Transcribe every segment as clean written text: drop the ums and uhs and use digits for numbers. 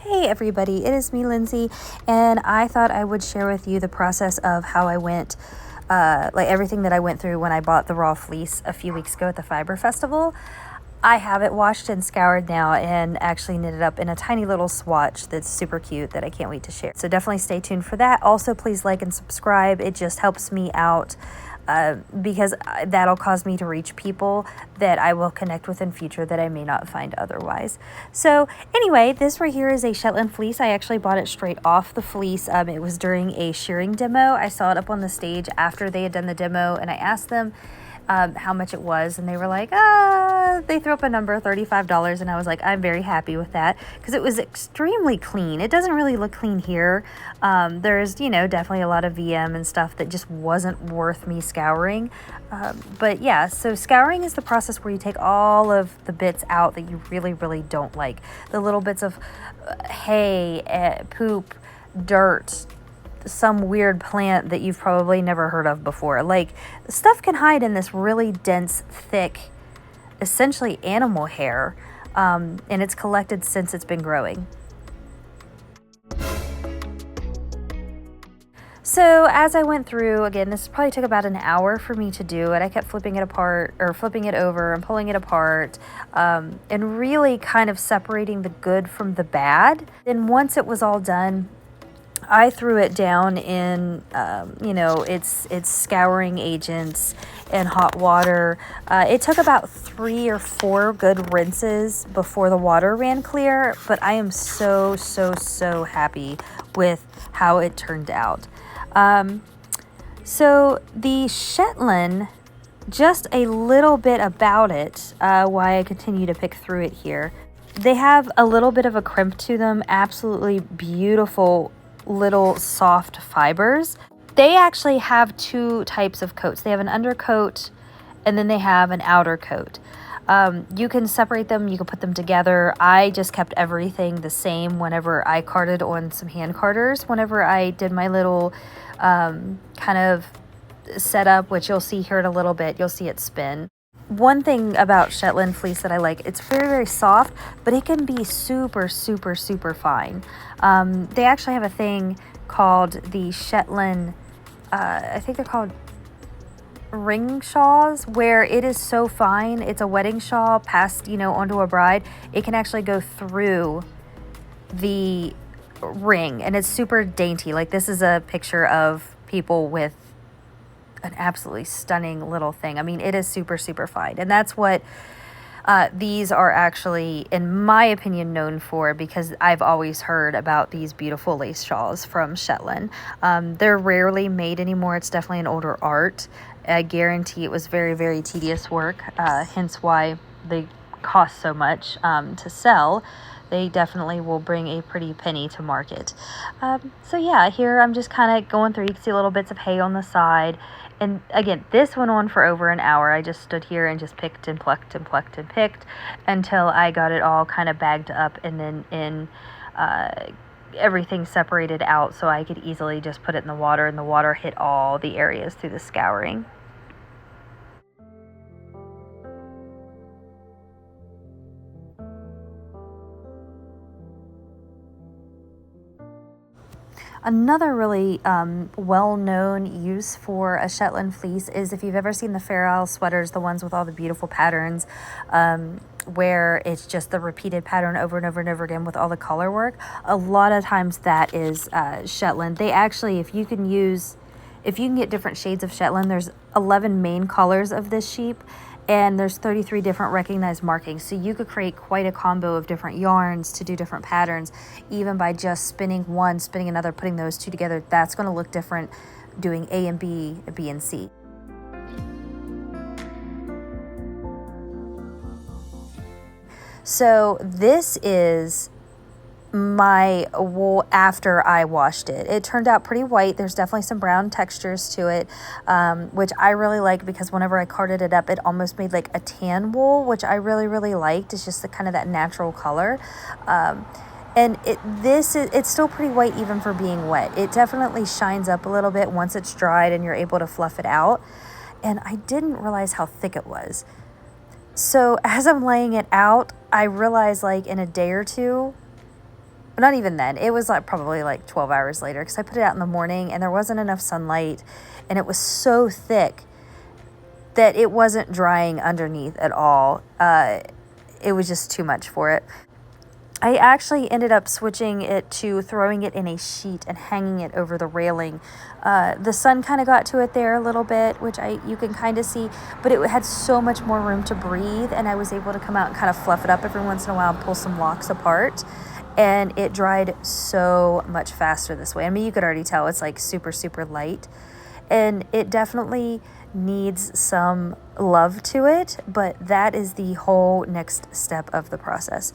Hey everybody, it is me, Lindsay, and I thought I would share with you the process of how I went, like everything that I went through when I bought the raw fleece a few weeks ago at the Fiber Festival. I have it washed and scoured now and actually knitted up in a tiny little swatch that's super cute that I can't wait to share. So definitely stay tuned for that. Also, please like and subscribe. It just helps me out because that'll cause me to reach people that I will connect with in future that I may not find otherwise. So anyway, this right here is a Shetland fleece. I actually bought it straight off the fleece. It was during a shearing demo. I saw it up on the stage after they had done the demo, and I asked them how much it was, and they were like, they threw up a number, $35, and I was like, I'm very happy with that because it was extremely clean. It doesn't really look clean here. There's, definitely a lot of VM and stuff that just wasn't worth me scouring. But yeah, so scouring is the process where you take all of the bits out that you really, really don't like. The little bits of hay, poop, dirt, some weird plant that you've probably never heard of before. Like, stuff can hide in this really dense, thick, essentially animal hair, and it's collected since it's been growing. So as I went through, again, this probably took about an hour for me to do it. I kept flipping it apart or flipping it over and pulling it apart, and really kind of separating the good from the bad. Then once it was all done, I threw it down in, its scouring agents and hot water. It took about 3 or 4 good rinses before the water ran clear, but I am so, so, so happy with how it turned out. So the Shetland, just a little bit about it, why I continue to pick through it here. They have a little bit of a crimp to them, absolutely beautiful little soft fibers. They actually have 2 types of coats. They have an undercoat and then they have an outer coat. You can separate them, you can put them together. I just kept everything the same whenever I carded on some hand carders. Whenever I did my little kind of setup, which you'll see here in a little bit, you'll see it spin. One thing about Shetland fleece that I like, it's very, very soft, but it can be super, super, super fine. They actually have a thing called the Shetland, I think they're called ring shawls, where it is so fine. It's a wedding shawl passed, onto a bride. It can actually go through the ring, and it's super dainty. Like, this is a picture of people with an absolutely stunning little thing. I mean, it is super, super fine. And that's what these are actually, in my opinion, known for, because I've always heard about these beautiful lace shawls from Shetland. They're rarely made anymore. It's definitely an older art. I guarantee it was very, very tedious work, hence why they cost so much to sell. They definitely will bring a pretty penny to market. So yeah, here I'm just kind of going through. You can see little bits of hay on the side. And again, this went on for over an hour. I just stood here and just picked and plucked and plucked and picked until I got it all kind of bagged up and then in everything separated out so I could easily just put it in the water, and the water hit all the areas through the scouring. Another really well-known use for a Shetland fleece is if you've ever seen the Fair Isle sweaters, the ones with all the beautiful patterns, where it's just the repeated pattern over and over and over again with all the color work. A lot of times that is Shetland. They actually, if you can get different shades of Shetland, there's 11 main colors of this sheep, and there's 33 different recognized markings. So you could create quite a combo of different yarns to do different patterns, even by just spinning one, spinning another, putting those 2 together. That's going to look different doing A and B, B and C. So this is my wool after I washed it. It turned out pretty white. There's definitely some brown textures to it, which I really like, because whenever I carded it up, it almost made like a tan wool, which I really, really liked. It's just the kind of that natural color. And it's still pretty white even for being wet. It definitely shines up a little bit once it's dried and you're able to fluff it out. And I didn't realize how thick it was. So as I'm laying it out, I realized like in a day or two, not even then. It was like probably like 12 hours later because I put it out in the morning and there wasn't enough sunlight and it was so thick that it wasn't drying underneath at all. It was just too much for it. I actually ended up switching it to throwing it in a sheet and hanging it over the railing. The sun kind of got to it there a little bit, which you can kind of see, but it had so much more room to breathe, and I was able to come out and kind of fluff it up every once in a while and pull some locks apart, and it dried so much faster this way. I mean, you could already tell it's like super, super light, and it definitely needs some love to it, but that is the whole next step of the process.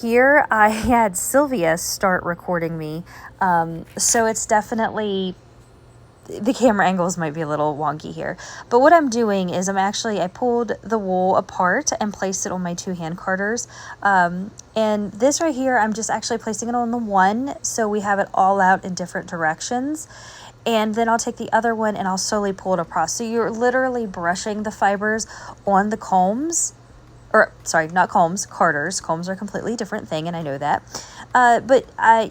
Here I had Sylvia start recording me, so it's definitely, the camera angles might be a little wonky here, but what I'm doing is I pulled the wool apart and placed it on my 2 hand carders, and this right here, I'm just actually placing it on the one, so we have it all out in different directions, and then I'll take the other one and I'll slowly pull it across. So you're literally brushing the fibers on the combs, or sorry, not combs, carders. Combs are a completely different thing, and I know that. But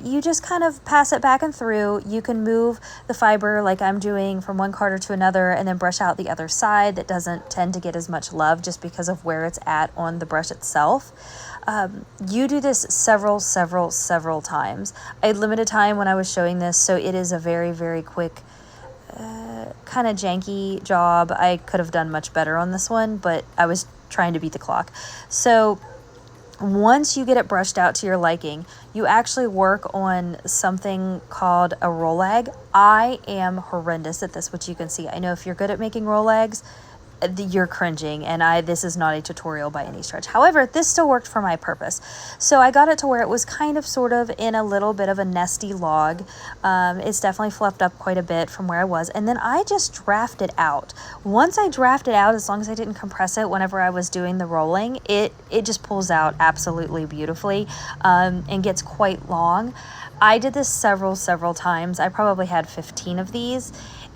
you just kind of pass it back and through. You can move the fiber like I'm doing from one carder to another and then brush out the other side that doesn't tend to get as much love just because of where it's at on the brush itself. You do this several times. I had limited time when I was showing this, so it is a very, very quick, kind of janky job. I could have done much better on this one, but I was trying to beat the clock. So once you get it brushed out to your liking, you actually work on something called a roll egg. I am horrendous at this, which you can see. I know if you're good at making roll eggs, you're cringing, and this is not a tutorial by any stretch. However, this still worked for my purpose. So I got it to where it was kind of sort of in a little bit of a nesty log. It's definitely fluffed up quite a bit from where I was, and then I just draft it out. Once I draft it out, as long as I didn't compress it whenever I was doing the rolling, it just pulls out absolutely beautifully, and gets quite long. I did this several times. I probably had 15 of these,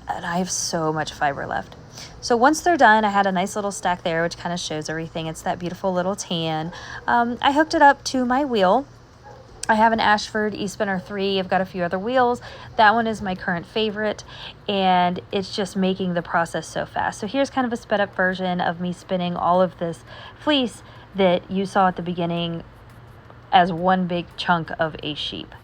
and I have so much fiber left. So once they're done, I had a nice little stack there, which kind of shows everything. It's that beautiful little tan. I hooked it up to my wheel. I have an Ashford eSpinner 3. I've got a few other wheels. That one is my current favorite, and it's just making the process so fast. So here's kind of a sped up version of me spinning all of this fleece that you saw at the beginning as one big chunk of a sheep.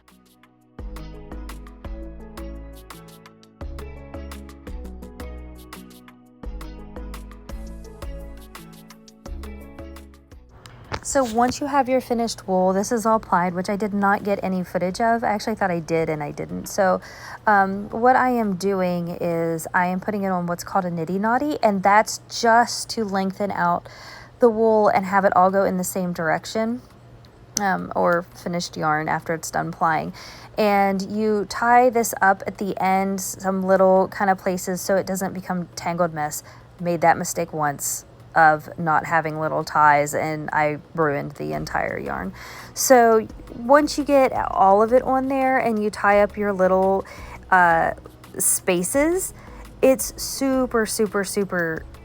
So once you have your finished wool, this is all plied, which I did not get any footage of. I actually thought I did, and I didn't. So what I am doing is I am putting it on what's called a nitty knotty, and that's just to lengthen out the wool and have it all go in the same direction, or finished yarn after it's done plying. And you tie this up at the end, some little kind of places, so it doesn't become tangled mess. Made that mistake once of not having little ties, and I ruined the entire yarn. So once you get all of it on there and you tie up your little spaces, it's super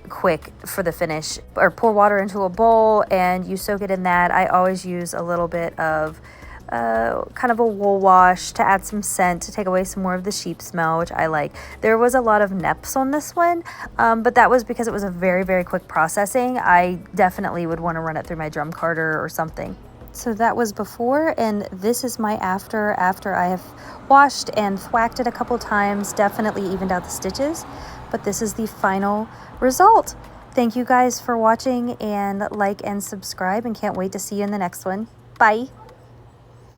quick for the finish. Or pour water into a bowl and you soak it in that. I always use a little bit of kind of a wool wash to add some scent, to take away some more of the sheep smell, which I like. There was a lot of neps on this one, but that was because it was a very quick processing. I definitely would want to run it through my drum carder or something. So that was before, and this is my after I have washed and thwacked it a couple times, definitely evened out the stitches, but this is the final result. Thank you guys for watching, and like and subscribe, and can't wait to see you in the next one. Bye.